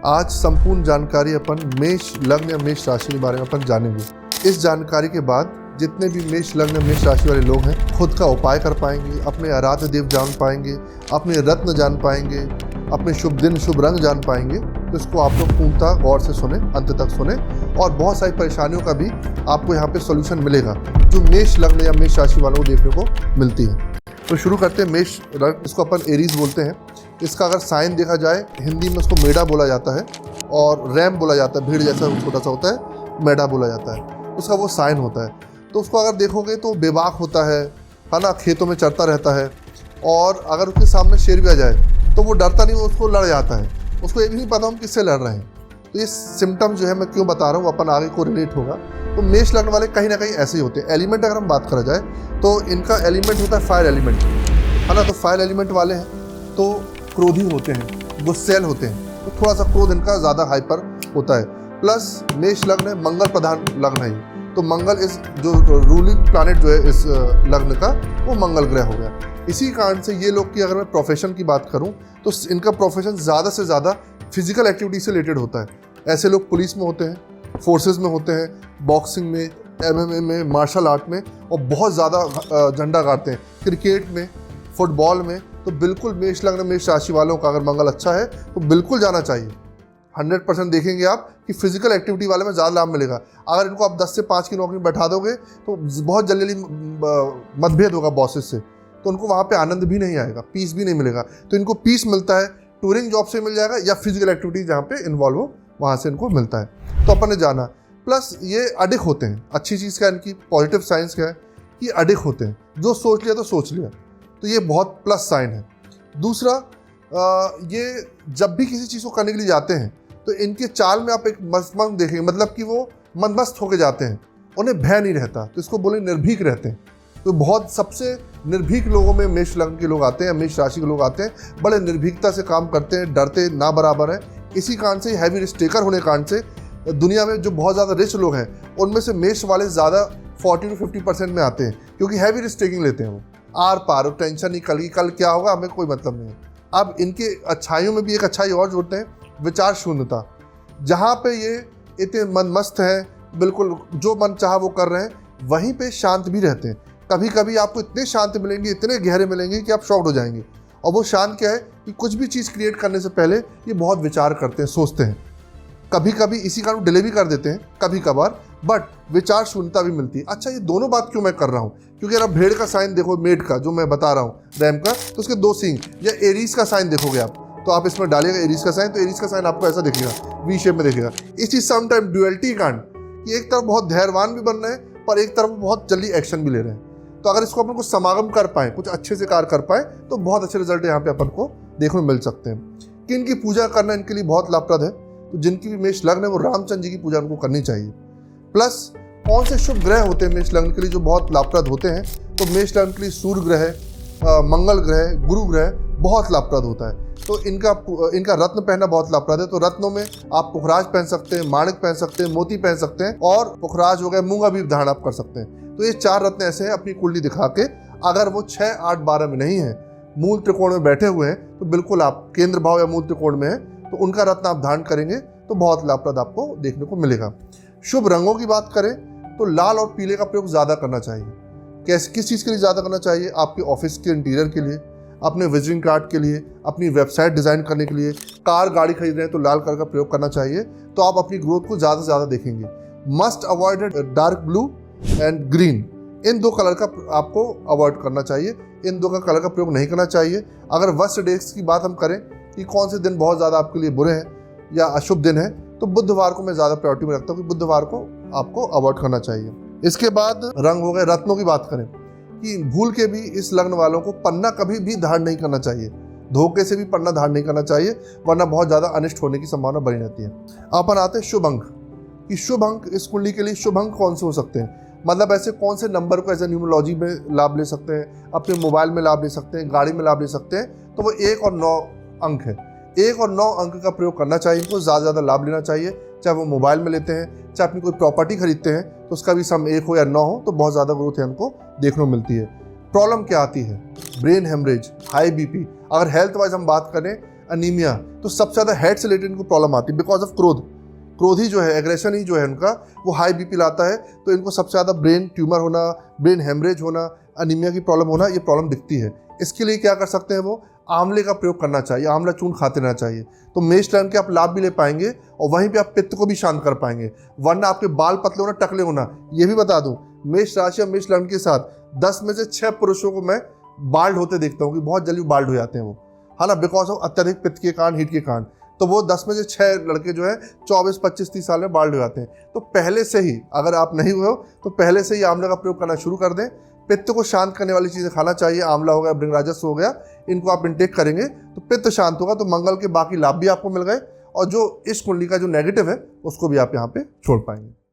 आज संपूर्ण जानकारी अपन मेष लग्न या मेष राशि के बारे में अपन जानेंगे। इस जानकारी के बाद जितने भी मेष लग्न मेष राशि वाले लोग हैं खुद का उपाय कर पाएंगे, अपने आराध्य देव जान पाएंगे, अपने रत्न जान पाएंगे, अपने शुभ दिन शुभ रंग जान पाएंगे। तो इसको आप लोग पूर्णतः गौर से सुने, अंत तक सुने और बहुत सारी परेशानियों का भी आपको यहाँ पे सॉल्यूशन मिलेगा जो मेष लग्न या मेष राशि वालों को देखने को मिलती है। तो शुरू करते हैं मेष लग्न, इसको अपन एरीज बोलते हैं। इसका अगर साइन देखा जाए हिंदी में उसको मेढा बोला जाता है और रैम बोला जाता है, भीड़ जैसा छोटा सा होता है, मेढा बोला जाता है, उसका वो साइन होता है। तो उसको अगर देखोगे तो बेबाक होता है ना, खेतों में चरता रहता है और अगर उसके सामने शेर भी आ जाए तो वो डरता नहीं, वो उसको लड़ जाता है, उसको ये भी नहीं पता हम किससे लड़ रहे हैं। तो ये सिम्टम जो है मैं क्यों बता रहा हूँ, अपन आगे को रिलेट होगा। तो मेष लग्न वाले कहीं ना कहीं ऐसे ही होते हैं। एलिमेंट अगर हम बात करा जाए तो इनका एलिमेंट होता है फायर एलिमेंट, है ना। तो फायर एलिमेंट वाले हैं तो क्रोधी होते हैं, गुस्सैल होते हैं, तो थोड़ा सा क्रोध इनका ज़्यादा हाइपर होता है। प्लस मेष लग्न है मंगल प्रधान लग्न है, तो मंगल इस जो रूलिंग प्लैनेट जो है इस लग्न का वो मंगल ग्रह हो गया। इसी कारण से ये लोग की अगर मैं प्रोफेशन की बात करूं तो इनका प्रोफेशन ज़्यादा से ज़्यादा फिजिकल एक्टिविटी से रिलेटेड होता है। ऐसे लोग पुलिस में होते हैं, फोर्सेस में होते हैं, बॉक्सिंग में, MMA में, मार्शल आर्ट में और बहुत ज़्यादा झंडा गाड़ते हैं, क्रिकेट में, फुटबॉल में। तो बिल्कुल मेष लग्न मेष राशि वालों का अगर मंगल अच्छा है तो बिल्कुल जाना चाहिए। 100% देखेंगे आप कि फिजिकल एक्टिविटी वाले में ज़्यादा लाभ मिलेगा। अगर इनको आप 10 से 5 की नौकरी में बैठा दोगे तो बहुत जल्दी मतभेद होगा बॉसेस से, तो उनको वहाँ पे आनंद भी नहीं आएगा, पीस भी नहीं मिलेगा। तो इनको पीस मिलता है टूरिंग जॉब से मिल जाएगा या फिजिकल एक्टिविटी जहाँ पे इन्वॉल्व हो वहाँ से इनको मिलता है। तो अपन ने जाना। प्लस ये अडिक होते हैं, अच्छी चीज़ क्या है इनकी, पॉजिटिव साइंस क्या है कि अडिक होते हैं, जो सोच लिया तो सोच लिया, तो ये बहुत प्लस साइन है। दूसरा ये जब भी किसी चीज़ को करने के लिए जाते हैं तो इनके चाल में आप एक मस्त देखेंगे, मतलब कि वो मनमस्त होकर जाते हैं, उन्हें भय नहीं रहता, तो इसको बोले निर्भीक रहते हैं। तो बहुत सबसे निर्भीक लोगों में मेष लग्न के लोग आते हैं, मेष राशि के लोग आते हैं, बड़े निर्भीकता से काम करते हैं, डरते ना बराबर है। इसी कारण से हैवी रिस्क टेकर होने कारण से दुनिया में जो बहुत ज़्यादा रिच लोग हैं उनमें से मेष वाले ज़्यादा 40 to 50% में आते हैं, क्योंकि हैवी रिस्क टेकिंग लेते हैं। वो आर पार टेंशन नहीं, कल क्या होगा हमें कोई मतलब नहीं है। अब इनके अच्छाइयों में भी एक अच्छाई और जोड़ते हैं, विचार शून्यता। जहाँ पे ये इतने मन मस्त हैं, बिल्कुल जो मन चाहा वो कर रहे हैं, वहीं पे शांत भी रहते हैं। कभी कभी आपको इतने शांत मिलेंगे, इतने गहरे मिलेंगे कि आप शॉक्ड हो जाएंगे। और वो शांत क्या है कि कुछ भी चीज़ क्रिएट करने से पहले ये बहुत विचार करते हैं, सोचते हैं। कभी कभी इसी कारण डिले भी कर देते हैं कभी कभार, बट विचार शून्यता भी मिलती है। अच्छा, ये दोनों बात क्यों मैं कर रहा हूँ, क्योंकि अगर भेड़ का साइन देखो, मेड का जो मैं बता रहा हूँ, रैम का, तो उसके 2 सींग, या एरीज का साइन देखोगे आप तो आप इसमें डालिएगा एरीज का साइन, तो एरीज का साइन आपको ऐसा दिखेगा, वी शेप में दिखेगा। इस चीज़ समटाइम ड्यूअलिटी कांड कि एक तरफ बहुत धैर्यवान भी बन रहे हैं पर एक तरफ बहुत जल्दी एक्शन भी ले रहे हैं। तो अगर इसको अपन कुछ समागम कर पाएँ, कुछ अच्छे से कार्य कर पाएँ, तो बहुत अच्छे रिजल्ट यहाँ पे अपन को देखने को मिल सकते हैं। कि इनकी पूजा करना इनके लिए बहुत लाभप्रद है, तो जिनकी भी मेष लग्न है वो रामचंद्र जी की पूजा उनको करनी चाहिए। प्लस कौन से शुभ ग्रह होते हैं मेष लग्न के लिए जो बहुत लाभप्रद होते हैं, तो मेष लग्न के लिए सूर्य ग्रह, मंगल ग्रह, गुरु ग्रह बहुत लाभप्रद होता है। तो इनका रत्न पहनना बहुत लाभप्रद है। तो रत्नों में आप पुखराज पहन सकते हैं, माणिक पहन सकते हैं, मोती पहन सकते हैं, और पुखराज हो गया, मूंगा भी धारण आप कर सकते हैं। तो ये 4 रत्न ऐसे हैं, अपनी कुंडली दिखा के अगर वो 6, 8, 12 में नहीं है, मूल त्रिकोण में बैठे हुए हैं, तो बिल्कुल आप केंद्र भाव या मूल त्रिकोण में है तो उनका रत्न आप धारण करेंगे तो बहुत लाभप्रद आपको देखने को मिलेगा। शुभ रंगों की बात करें तो लाल और पीले का प्रयोग ज़्यादा करना चाहिए। किस चीज़ के लिए ज़्यादा करना चाहिए, आपके ऑफिस के इंटीरियर के लिए, अपने विजिटिंग कार्ड के लिए, अपनी वेबसाइट डिज़ाइन करने के लिए, कार गाड़ी खरीद रहे हैं तो लाल कलर का प्रयोग करना चाहिए। तो आप अपनी ग्रोथ को ज़्यादा से ज़्यादा देखेंगे। Must avoid dark blue and green, in 2 colour का आपको अवॉइड करना चाहिए, इन 2 का कलर का प्रयोग नहीं करना चाहिए। अगर वर्स्ट डेज की बात हम करें कि कौन से दिन बहुत ज़्यादा आपके लिए बुरे हैं या अशुभ दिन है, तो बुधवार को मैं ज़्यादा प्रायोरिटी में रखता हूँ कि बुधवार को आपको अवॉइड करना चाहिए। इसके बाद रंग हो गए। रत्नों की बात करें कि भूल के भी इस लग्न वालों को पन्ना कभी भी धारण नहीं करना चाहिए, धोखे से भी पन्ना धारण नहीं करना चाहिए, वरना बहुत ज़्यादा अनिष्ट होने की संभावना बनी रहती है। अपन आते हैं शुभ अंक कि शुभ अंक इस कुंडली के लिए शुभ अंक कौन से हो सकते हैं, मतलब ऐसे कौन से नंबर को एज ए न्यूमरोलॉजी में लाभ ले सकते हैं, अपने मोबाइल में लाभ ले सकते हैं, गाड़ी में लाभ ले सकते हैं। तो वो 1 और 9 अंक है। 1 और 9 अंक का प्रयोग करना चाहिए, इनको ज़्यादा लाभ लेना चाहिए, चाहे वो मोबाइल में लेते हैं, चाहे अपनी कोई प्रॉपर्टी खरीदते हैं, तो उसका भी सम 1 हो या 9 हो तो बहुत ज़्यादा ग्रोथ है हमको देखने को मिलती है। प्रॉब्लम क्या आती है, ब्रेन हेमरेज, हाई बीपी। अगर हेल्थ वाइज हम बात करें, अनीमिया, तो सबसे ज़्यादा हेड से रिलेटेड इनको प्रॉब्लम आती है बिकॉज ऑफ क्रोध ही जो है, एग्रेशन ही जो है उनका, वो हाई बीपी लाता है। तो इनको सबसे ज़्यादा ब्रेन ट्यूमर होना, ब्रेन हेमरेज होना, अनीमिया की प्रॉब्लम होना, ये प्रॉब्लम दिखती है। इसके लिए क्या कर सकते हैं वो, आंवले का प्रयोग करना चाहिए, आंवला चूर्ण खाते रहना चाहिए। तो मेष लग्न के आप लाभ भी ले पाएंगे और वहीं पे आप पित्त को भी शांत कर पाएंगे। वरना आपके बाल पतले होना, टकले होना, ये भी बता दूं, मेष राशि या मेष लग्न के साथ 10 में से 6 पुरुषों को मैं बाल्ड होते देखता हूँ कि बहुत जल्दी बाल्ड हो जाते हैं वो, है ना, बिकॉज ऑफ अत्यधिक पित्त के कारण, हीट के कारण। तो वो 10 में से 6 लड़के जो है 24, 25, 30 साल में बाल्ड हो जाते हैं। तो पहले से ही, अगर आप नहीं हुए हो तो पहले से ही आंवले का प्रयोग करना शुरू कर दें। पित्त को शांत करने वाली चीज़ें खाना चाहिए, आंवला हो गया, भृंगराजस्व हो गया, इनको आप इंटेक करेंगे तो पित्त शांत होगा। तो मंगल के बाकी लाभ भी आपको मिल गए और जो इस कुंडली का जो नेगेटिव है उसको भी आप यहाँ पे छोड़ पाएंगे।